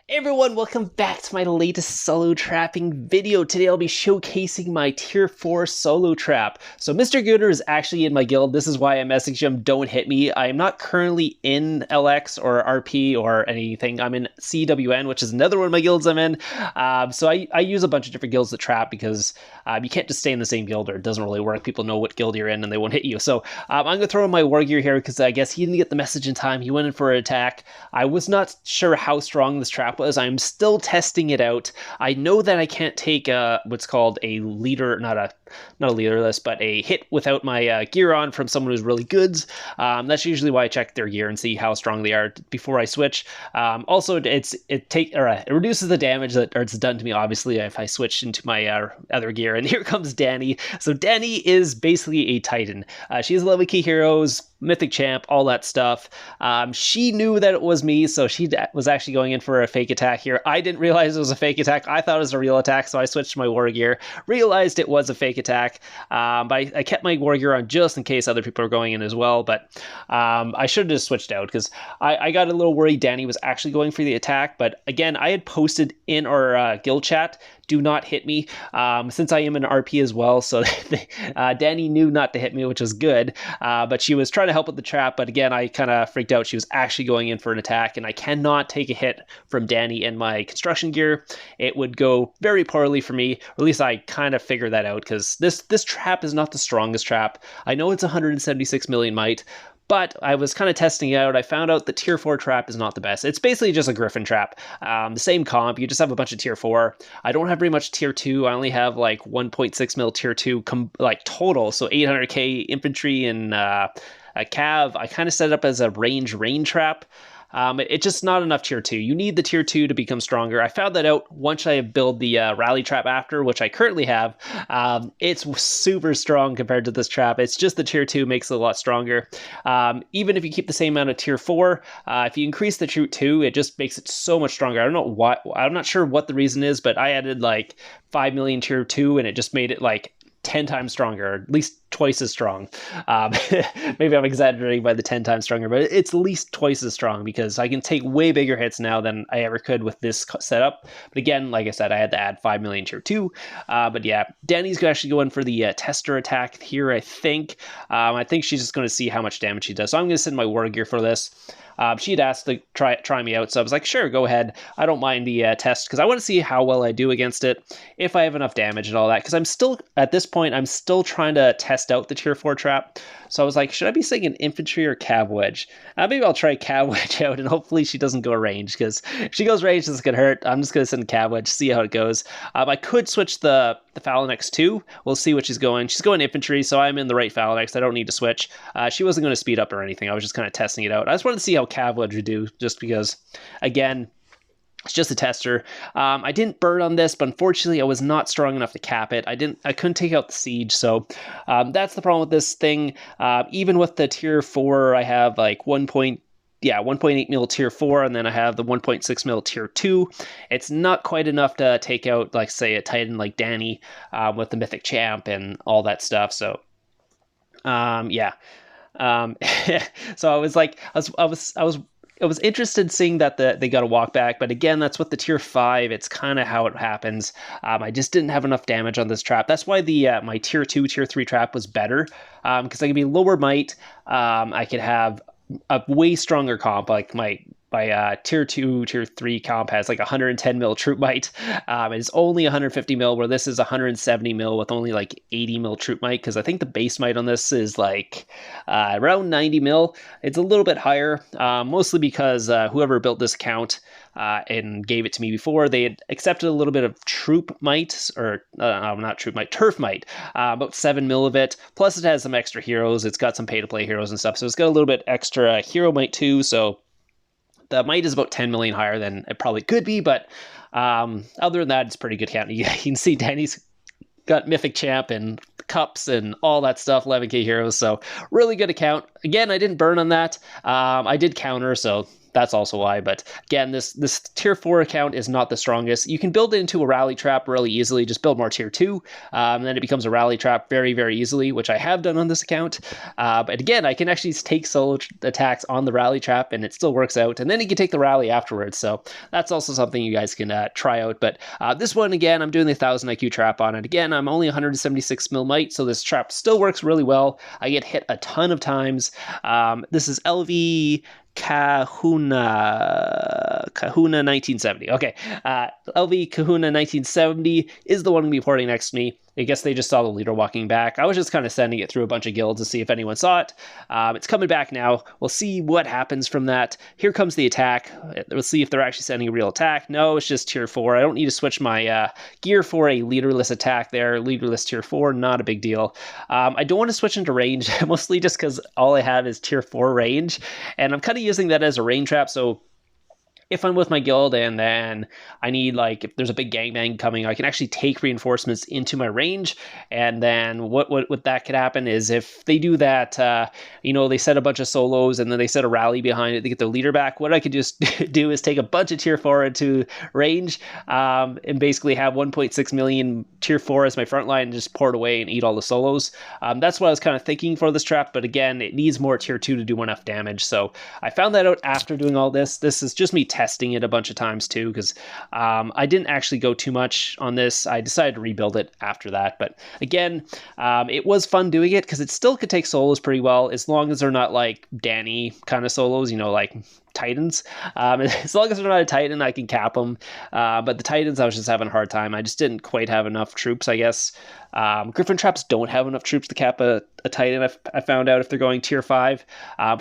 Hey everyone, welcome back to my latest solo trapping video. Today I'll be showcasing my tier 4 solo trap. So Mr. Gooder is actually in my guild. This is why I messaged him, don't hit me. I am not currently in LX or RP or anything. I'm in CWN, which is another one of my guilds I'm in. So I use a bunch of different guilds to trap because you can't just stay in the same guild or it doesn't really work. People know what guild you're in and they won't hit you. So I'm going to throw in my war gear here because I guess he didn't get the message in time. He went in for an attack. I was not sure how strong this trap was. I'm still testing it out. I know that I can't take what's called a leader, not a leaderless, but a hit without my gear on from someone who's really good. That's usually why I check their gear and see how strong they are before I switch. Also, it reduces the damage that it's done to me, obviously, if I switch into my other gear. And here comes Dani. So Dani is basically a Titan. She has 11 key heroes, mythic champ, all that stuff. She knew that it was me, so she was actually going in for a fake attack here. I didn't realize it was a fake attack. I thought it was a real attack, so I switched to my war gear. Realized it was a fake attack, but I kept my war gear on just in case other people are going in as well. But I should have just switched out because I got a little worried Dani was actually going for the attack. But again, I had posted in our guild chat, do not hit me, since I am an RP as well. So Dani knew not to hit me, which was good. But she was trying to help with the trap. But again, I kind of freaked out. She was actually going in for an attack, and I cannot take a hit from Dani in my construction gear. It would go very poorly for me, or at least I kind of figured that out because this trap is not the strongest trap. I know it's 176 million might, but I was kind of testing it out. I found out the tier 4 trap is not the best. It's basically just a griffin trap. The same comp, you just have a bunch of tier 4. I don't have very much tier 2. I only have like 1.6 mil tier 2 total. So 800k infantry and a cav. I kind of set it up as a range trap. It's just not enough tier 2. You need the tier 2 to become stronger. I found that out once I build the rally trap after, which I currently have. It's super strong compared to this trap. It's just the tier 2 makes it a lot stronger. Even if you keep the same amount of tier 4, if you increase the tier 2, it just makes it so much stronger. I don't know why. I'm not sure what the reason is, but I added like 5 million tier 2 and it just made it like 10 times stronger, or at least twice as strong. Maybe I'm exaggerating by the 10 times stronger, but it's at least twice as strong because I can take way bigger hits now than I ever could with this setup. But again, like I said, I had to add 5 million tier 2. But yeah, Dani's going to actually go in for the tester attack here, I think. I think she's just going to see how much damage she does. So I'm going to send my war gear for this. She'd asked to try me out, so I was like, sure, go ahead. I don't mind the test, because I want to see how well I do against it, if I have enough damage and all that, because I'm still, at this point, I'm still trying to test out the tier 4 trap. So I was like, should I be saying an infantry or cav wedge? Maybe I'll try cav wedge out, and hopefully she doesn't go range, because if she goes range, this could hurt. I'm just going to send cav wedge, see how it goes. I could switch the Phalanx too. We'll see what she's going. She's going infantry, so I'm in the right Phalanx. I don't need to switch. She wasn't going to speed up or anything. I was just kind of testing it out. I just wanted to see how cav wedge would do, just because, again, it's just a tester. I didn't burn on this, but unfortunately I was not strong enough to cap it. I couldn't take out the siege, so that's the problem with this thing. Even with the tier 4, I have like 1.8 mil tier 4, and then I have the 1.6 mil tier 2. It's not quite enough to take out, like, say, a Titan like Dani with the mythic champ and all that stuff. So yeah. So I was like, I was interested seeing that they got a walk back, but again, that's with the tier 5. It's kind of how it happens. I just didn't have enough damage on this trap. That's why the my tier 2, tier 3 trap was better, because I could be lower might. I could have a way stronger comp, like my tier 2, tier 3 comp has like 110 mil troop might. It's only 150 mil, where this is 170 mil with only like 80 mil troop might, because I think the base might on this is like around 90 mil. It's a little bit higher, mostly because whoever built this account and gave it to me before, they had accepted a little bit of troop might, or not troop might, turf might, about 7 mil of it. Plus it has some extra heroes. It's got some pay to play heroes and stuff, so it's got a little bit extra hero might too. So the might is about 10 million higher than it probably could be, but other than that, it's pretty good count. You can see Dani's got mythic champ and cups and all that stuff, 11k heroes, so really good account. Again, I didn't burn on that. I did counter, so that's also why. But again, this tier 4 account is not the strongest. You can build it into a rally trap really easily. Just build more tier 2, and then it becomes a rally trap very, very easily, which I have done on this account. But again, I can actually take solo attacks on the rally trap, and it still works out. And then you can take the rally afterwards. So that's also something you guys can try out. But this one, again, I'm doing the 1000 IQ trap on it. Again, I'm only 176 mil might, so this trap still works really well. I get hit a ton of times. This is LV Kahuna 1970. Okay, LV Kahuna 1970 is the one going to be porting next to me. I guess they just saw the leader walking back. I was just kind of sending it through a bunch of guilds to see if anyone saw it. It's coming back now. We'll see what happens from that. Here comes the attack. We'll see if they're actually sending a real attack. No, it's just tier 4. I don't need to switch my gear for a leaderless attack there. Leaderless tier 4, not a big deal. I don't want to switch into range, mostly just because all I have is tier 4 range. And I'm kind of using that as a rain trap, so if I'm with my guild and then I need, like, if there's a big gangbang coming, I can actually take reinforcements into my range. And then what that could happen is if they do that, they set a bunch of solos and then they set a rally behind it, they get their leader back. What I could just do is take a bunch of tier 4 into range and basically have 1.6 million tier 4 as my front line and just pour it away and eat all the solos. That's what I was kind of thinking for this trap. But again, it needs more tier 2 to do enough damage. So I found that out after doing all this. This is just me testing it a bunch of times too, because I didn't actually go too much on this. I decided to rebuild it after that. But again, it was fun doing it because it still could take solos pretty well, as long as they're not like Dani kind of solos, like Titans. As long as they're not a Titan, I can cap them. But the Titans, I was just having a hard time. I just didn't quite have enough troops, I guess. Griffin traps don't have enough troops to cap a Titan, I found out, if they're going tier 5.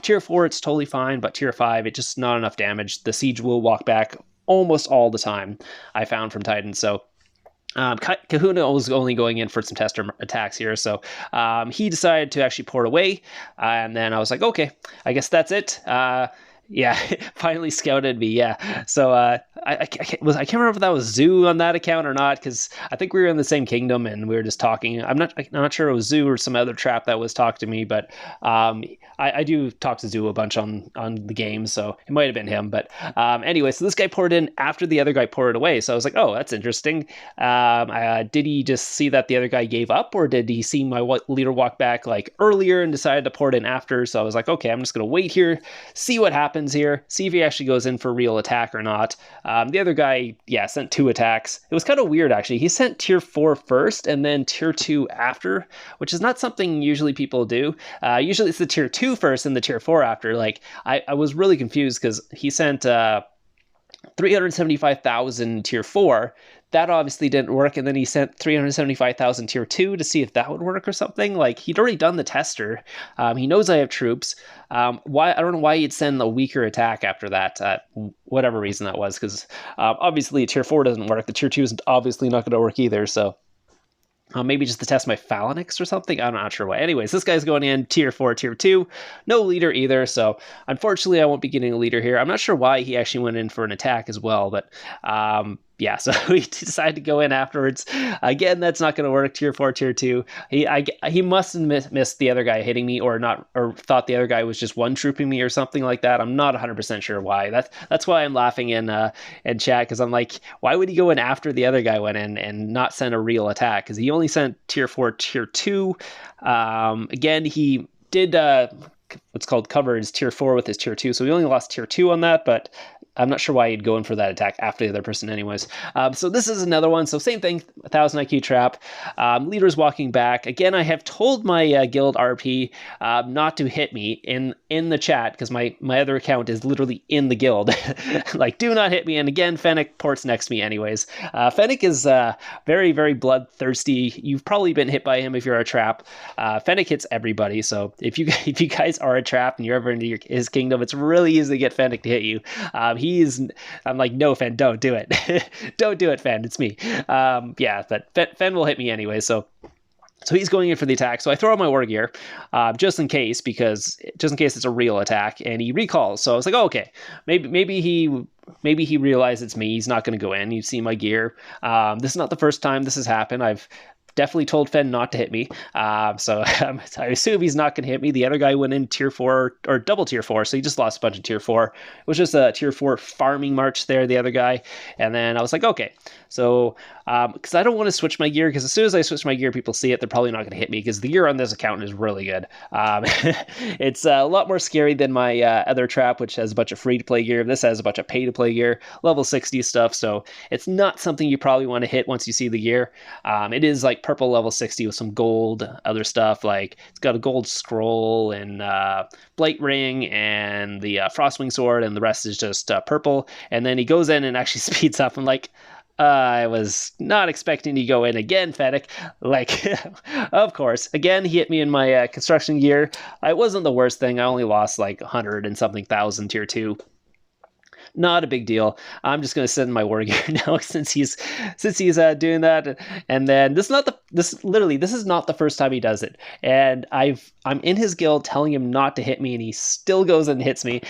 Tier 4, it's totally fine, but tier 5, it's just not enough damage. The siege will walk back almost all the time, I found, from Titans. So Kahuna was only going in for some tester attacks here, so he decided to actually port away, and then I was like, okay, I guess that's it. Yeah, finally scouted me. Yeah, so I can't remember if that was Zoo on that account or not, because I think we were in the same kingdom and we were just talking. I'm not sure it was Zoo or some other trap that was talking to me, but I do talk to Zoo a bunch on the game, so it might have been him. But anyway, so this guy poured in after the other guy poured away, so I was like, oh, that's interesting. Did he just see that the other guy gave up, or did he see my leader walk back like earlier and decided to pour it in after? So I was like, okay, I'm just gonna wait here, see what happens here, see if he actually goes in for real attack or not. The other guy, sent 2 attacks. It was kind of weird, actually. He sent tier 4 first and then tier 2 after, which is not something usually people do. Usually it's the tier 2 first and the tier 4 after. Like, I was really confused because he sent 375,000 tier 4. That obviously didn't work, and then he sent 375,000 tier 2 to see if that would work or something. Like, he'd already done the tester. He knows I have troops. Why? I don't know why he'd send a weaker attack after that. Whatever reason that was, because obviously tier 4 doesn't work. The tier 2 is obviously not going to work either, so maybe just to test my phalanx or something. I'm not sure why. Anyways, this guy's going in tier 4, tier 2. No leader either, so unfortunately I won't be getting a leader here. I'm not sure why he actually went in for an attack as well, but so we decided to go in afterwards. Again, that's not going to work. Tier 4, tier 2. He must have missed the other guy hitting me, or thought the other guy was just one-trooping me or something like that. I'm not 100% sure why. That's why I'm laughing in chat, because I'm like, why would he go in after the other guy went in and not send a real attack? Because he only sent tier 4, tier 2. Again, he did what's called cover his tier 4 with his tier 2, so he only lost tier 2 on that, but I'm not sure why he'd go in for that attack after the other person anyways. So this is another one. So same thing, 1000 IQ trap. Leader's walking back. Again, I have told my guild RP not to hit me in the chat, because my other account is literally in the guild. Like, do not hit me. And again, Fennec ports next to me anyways. Fennec is very, very bloodthirsty. You've probably been hit by him if you're a trap. Fennec hits everybody. So if you guys are a trap and you're ever into his kingdom, it's really easy to get Fennec to hit you. I'm like, no, Fen, don't do it. Don't do it, Fen. It's me. But Fen will hit me anyway. So he's going in for the attack. So I throw out my war gear, just in case it's a real attack, and he recalls. So I was like, oh, okay, maybe he realized it's me. He's not going to go in. You see my gear. This is not the first time this has happened. definitely told Fen not to hit me. So I assume he's not going to hit me. The other guy went in tier 4 or double tier 4, so he just lost a bunch of tier 4. It was just a tier 4 farming march there, the other guy. And then I was like, okay. So, because I don't want to switch my gear, because as soon as I switch my gear, people see it, they're probably not going to hit me, because the gear on this account is really good. It's a lot more scary than my other trap, which has a bunch of free-to-play gear. This has a bunch of pay-to-play gear, level 60 stuff, so it's not something you probably want to hit once you see the gear. It is like purple level 60 with some gold, other stuff, like it's got a gold scroll and Blight Ring and the Frostwing Sword, and the rest is just purple. And then he goes in and actually speeds up. I'm like, I was not expecting to go in again, Fennec. Like, of course. Again, he hit me in my construction gear. It wasn't the worst thing. I only lost like 100 and something thousand tier 2. Not a big deal. I'm just going to send my war gear now since he's doing that. And then this is not the first time he does it. And I'm in his guild telling him not to hit me, and he still goes and hits me.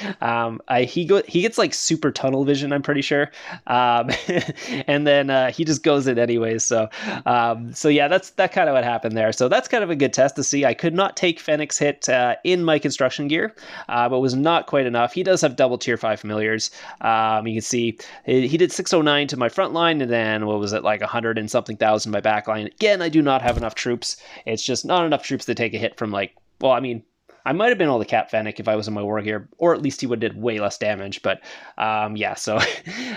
He gets like super tunnel vision, I'm pretty sure. And then he just goes in anyways. So yeah, that's kind of what happened there. So that's kind of a good test to see. I could not take Fennec's hit in my construction gear, but was not quite enough. He does have double tier 5 familiars. You can see he did 609 to my front line, and then what was it, like 100 and something thousand my back line. Again, I do not have enough troops. It's just not enough troops to take a hit from, like, well, I mean, I might have been able to cap Fennec if I was in my war gear, or at least he would have did way less damage. But yeah, so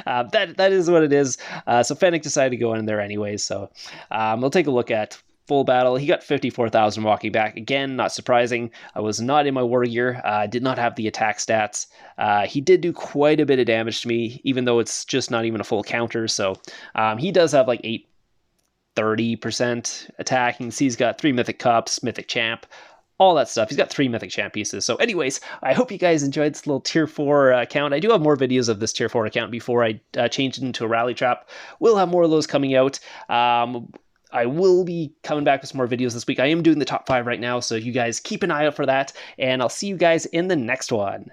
that is what it is. So Fennec decided to go in there anyways. So we'll take a look at full battle. He got 54,000 walking back. Again, not surprising. I was not in my war gear. Did not have the attack stats. He did do quite a bit of damage to me, even though it's just not even a full counter. So he does have like 30% attack. You can see he's got 3 mythic cups, mythic champ, all that stuff. He's got 3 mythic champ pieces. So anyways, I hope you guys enjoyed this little tier 4 account. I do have more videos of this tier 4 account before I change it into a rally trap. We'll have more of those coming out. I will be coming back with some more videos this week. I am doing the top 5 right now, so you guys keep an eye out for that, and I'll see you guys in the next one.